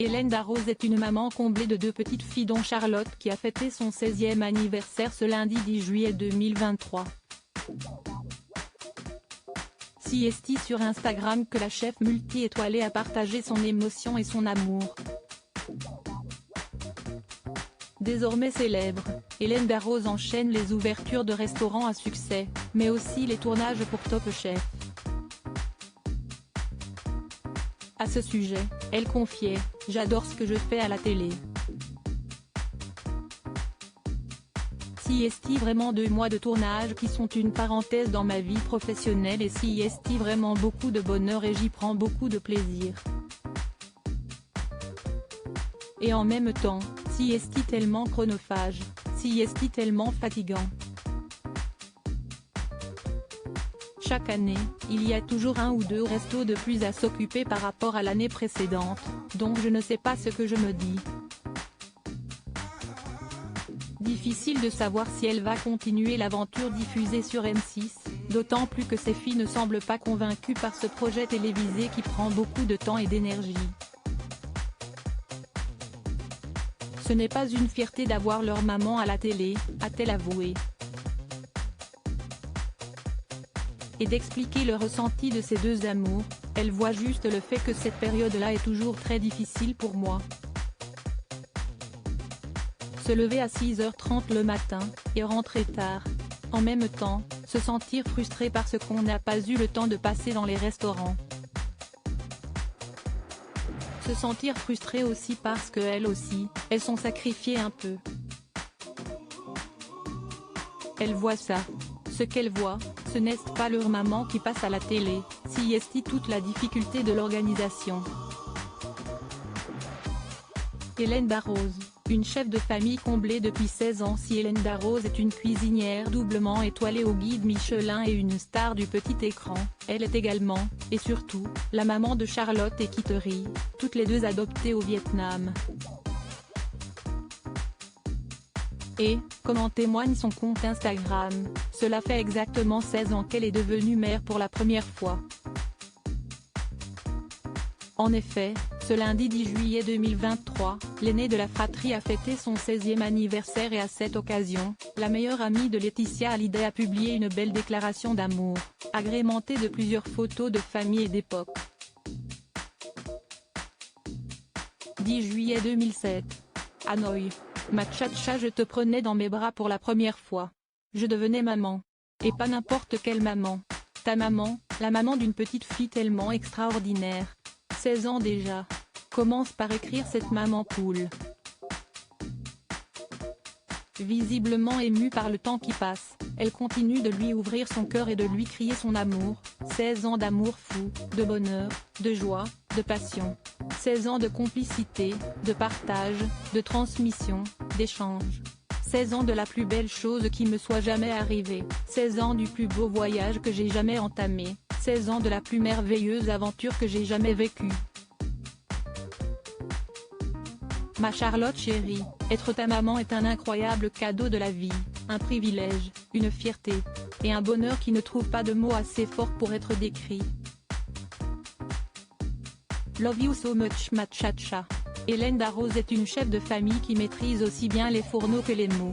Hélène Darroze est une maman comblée de deux petites filles dont Charlotte qui a fêté son 16e anniversaire ce lundi 10 juillet 2023. Si est-il sur Instagram que la chef multi-étoilée a partagé son émotion et son amour. Désormais célèbre, Hélène Darroze enchaîne les ouvertures de restaurants à succès, mais aussi les tournages pour Top Chef. À ce sujet, elle confiait « J'adore ce que je fais à la télé. Si est-il vraiment 2 mois de tournage qui sont une parenthèse dans ma vie professionnelle et si est-il vraiment beaucoup de bonheur et j'y prends beaucoup de plaisir. Et en même temps, si est-il tellement chronophage, si est-il tellement fatigant. Chaque année, il y a toujours 1 ou 2 restos de plus à s'occuper par rapport à l'année précédente, donc je ne sais pas ce que je me dis. Difficile de savoir si elle va continuer l'aventure diffusée sur M6, d'autant plus que ses filles ne semblent pas convaincues par ce projet télévisé qui prend beaucoup de temps et d'énergie. Ce n'est pas une fierté d'avoir leur maman à la télé, a-t-elle avoué. Et d'expliquer le ressenti de ces deux amours, elle voit juste le fait que cette période-là est toujours très difficile pour moi. Se lever à 6h30 le matin, et rentrer tard. En même temps, se sentir frustré parce qu'on n'a pas eu le temps de passer dans les restaurants. Se sentir frustré aussi parce qu'elles aussi, elles sont sacrifiées un peu. Elle voit ça. Ce qu'elle voit, ce n'est pas leur maman qui passe à la télé, si est toute la difficulté de l'organisation. Hélène Darroze, une chef de famille comblée depuis 16 ans. Si Hélène Darroze est une cuisinière doublement étoilée au guide Michelin et une star du petit écran, elle est également, et surtout, la maman de Charlotte et Kittery, toutes les deux adoptées au Vietnam. Et, comme en témoigne son compte Instagram, cela fait exactement 16 ans qu'elle est devenue mère pour la première fois. En effet, ce lundi 10 juillet 2023, l'aînée de la fratrie a fêté son 16e anniversaire et à cette occasion, la meilleure amie de Laetitia Hallyday a publié une belle déclaration d'amour, agrémentée de plusieurs photos de famille et d'époque. 10 juillet 2007. Hanoï. Ma tcha-tcha, je te prenais dans mes bras pour la première fois. Je devenais maman. Et pas n'importe quelle maman. Ta maman, la maman d'une petite fille tellement extraordinaire. 16 ans déjà. Commence par écrire cette maman poule. Visiblement émue par le temps qui passe, elle continue de lui ouvrir son cœur et de lui crier son amour. 16 ans d'amour fou, de bonheur, de joie, de passion. 16 ans de complicité, de partage, de transmission, d'échange. 16 ans de la plus belle chose qui me soit jamais arrivée. 16 ans du plus beau voyage que j'ai jamais entamé. 16 ans de la plus merveilleuse aventure que j'ai jamais vécue. Ma Charlotte chérie, être ta maman est un incroyable cadeau de la vie, un privilège, une fierté, et un bonheur qui ne trouve pas de mots assez forts pour être décrit. Love you so much ma tcha-tcha. Hélène Darroze est une chef de famille qui maîtrise aussi bien les fourneaux que les mots.